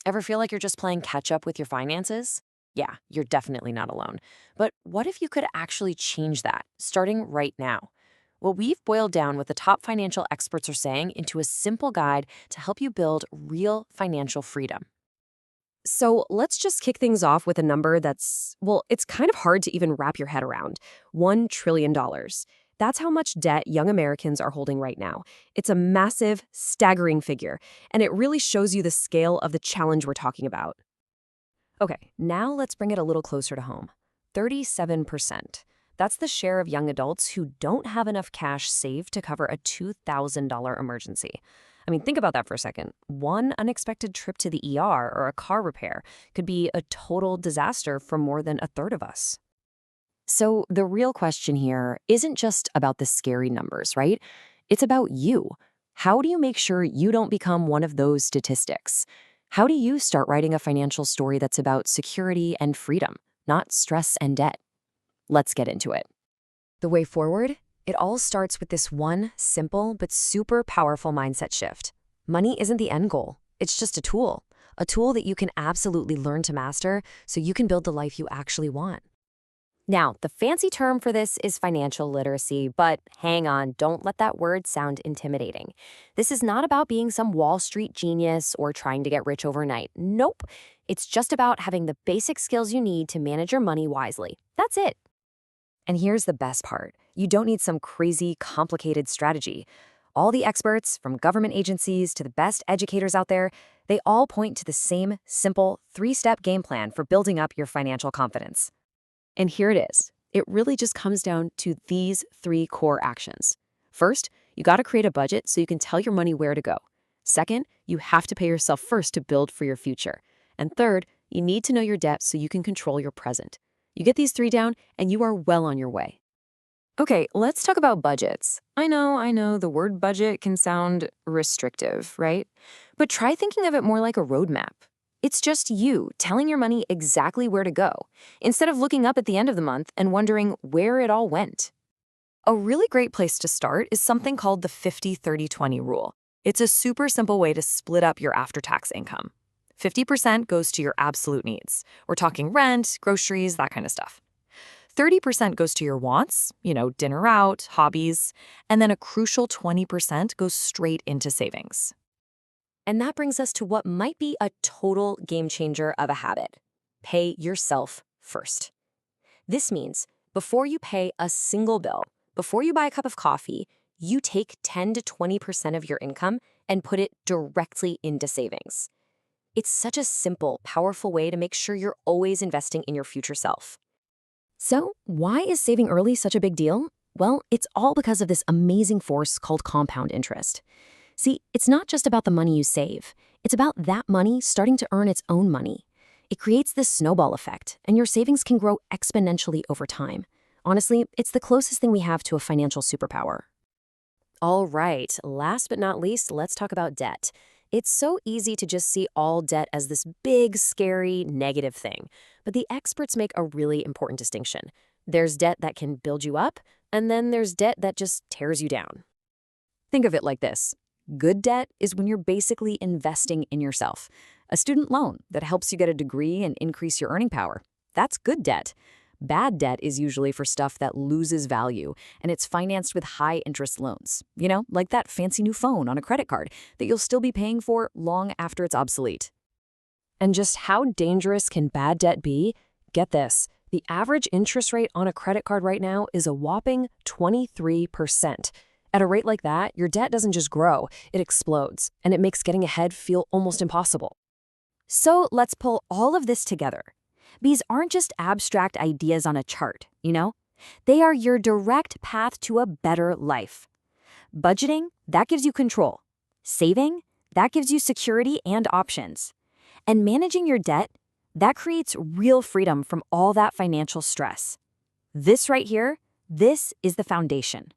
Ever feel like you're just playing catch up with your finances? Yeah, you're definitely not alone. But what if you could actually change that, starting right now? Well, we've boiled down what the top financial experts are saying into a simple guide to help you build real financial freedom. So let's just kick things off with a number well, it's kind of hard to even wrap your head around $1 trillion. That's how much debt young Americans are holding right now. It's a massive, staggering figure, and it really shows you the scale of the challenge we're talking about. Okay, now let's bring it a little closer to home. 37%. That's the share of young adults who don't have enough cash saved to cover a $2,000 emergency. I mean, think about that for a second. One unexpected trip to the ER or a car repair could be a total disaster for more than a third of us. So, the real question here isn't just about the scary numbers, right? It's about you. How do you make sure you don't become one of those statistics? How do you start writing a financial story that's about security and freedom, not stress and debt? Let's get into it. The way forward? It all starts with this one simple but super powerful mindset shift. Money isn't the end goal, it's just a tool that you can absolutely learn to master so you can build the life you actually want. Now, the fancy term for this is financial literacy, but hang on, don't let that word sound intimidating. This is not about being some Wall Street genius or trying to get rich overnight. Nope. It's just about having the basic skills you need to manage your money wisely. That's it. And here's the best part. You don't need some crazy, complicated strategy. All the experts, from government agencies to the best educators out there, they all point to the same simple three-step game plan for building up your financial confidence. And here it is. It really just comes down to these three core actions. First, you got to create a budget so you can tell your money where to go. Second, you have to pay yourself first to build for your future. And third, you need to know your debt so you can control your present. You get these three down, and you are well on your way. Okay, let's talk about budgets. I know, the word budget can sound restrictive, right? But try thinking of it more like a roadmap. It's just you telling your money exactly where to go, instead of looking up at the end of the month and wondering where it all went. A really great place to start is something called the 50-30-20 rule. It's a super simple way to split up your after-tax income. 50% goes to your absolute needs. We're talking rent, groceries, that kind of stuff. 30% goes to your wants, dinner out, hobbies, and then a crucial 20% goes straight into savings. And that brings us to what might be a total game changer of a habit. Pay yourself first. This means before you pay a single bill, before you buy a cup of coffee, you take 10 to 20% of your income and put it directly into savings. It's such a simple, powerful way to make sure you're always investing in your future self. So, why is saving early such a big deal? Well, it's all because of this amazing force called compound interest. See, it's not just about the money you save. It's about that money starting to earn its own money. It creates this snowball effect, and your savings can grow exponentially over time. Honestly, it's the closest thing we have to a financial superpower. All right, last but not least, let's talk about debt. It's so easy to just see all debt as this big, scary, negative thing. But the experts make a really important distinction. There's debt that can build you up, and then there's debt that just tears you down. Think of it like this. Good debt is when you're basically investing in yourself. A student loan that helps you get a degree and increase your earning power. That's good debt. Bad debt is usually for stuff that loses value, and it's financed with high-interest loans. Like that fancy new phone on a credit card that you'll still be paying for long after it's obsolete. And just how dangerous can bad debt be? Get this. The average interest rate on a credit card right now is a whopping 23%. At a rate like that, your debt doesn't just grow, it explodes, and it makes getting ahead feel almost impossible. So let's pull all of this together. These aren't just abstract ideas on a chart. They are your direct path to a better life. Budgeting, that gives you control. Saving, that gives you security and options. And managing your debt, that creates real freedom from all that financial stress. This right here, this is the foundation.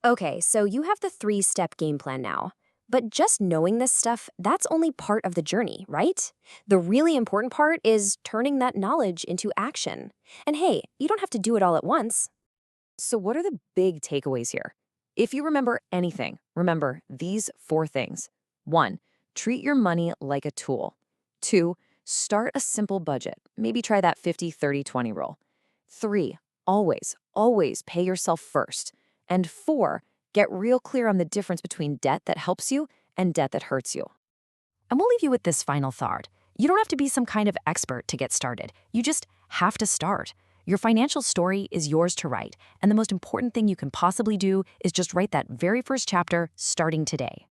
Okay, so you have the three-step game plan now. But just knowing this stuff, that's only part of the journey, right? The really important part is turning that knowledge into action. And hey, you don't have to do it all at once. So what are the big takeaways here? If you remember anything, remember these four things. 1. Treat your money like a tool. 2, start a simple budget. Maybe try that 50-30-20 rule. 3, always pay yourself first. And 4, get real clear on the difference between debt that helps you and debt that hurts you. And we'll leave you with this final thought. You don't have to be some kind of expert to get started. You just have to start. Your financial story is yours to write, and the most important thing you can possibly do is just write that very first chapter starting today.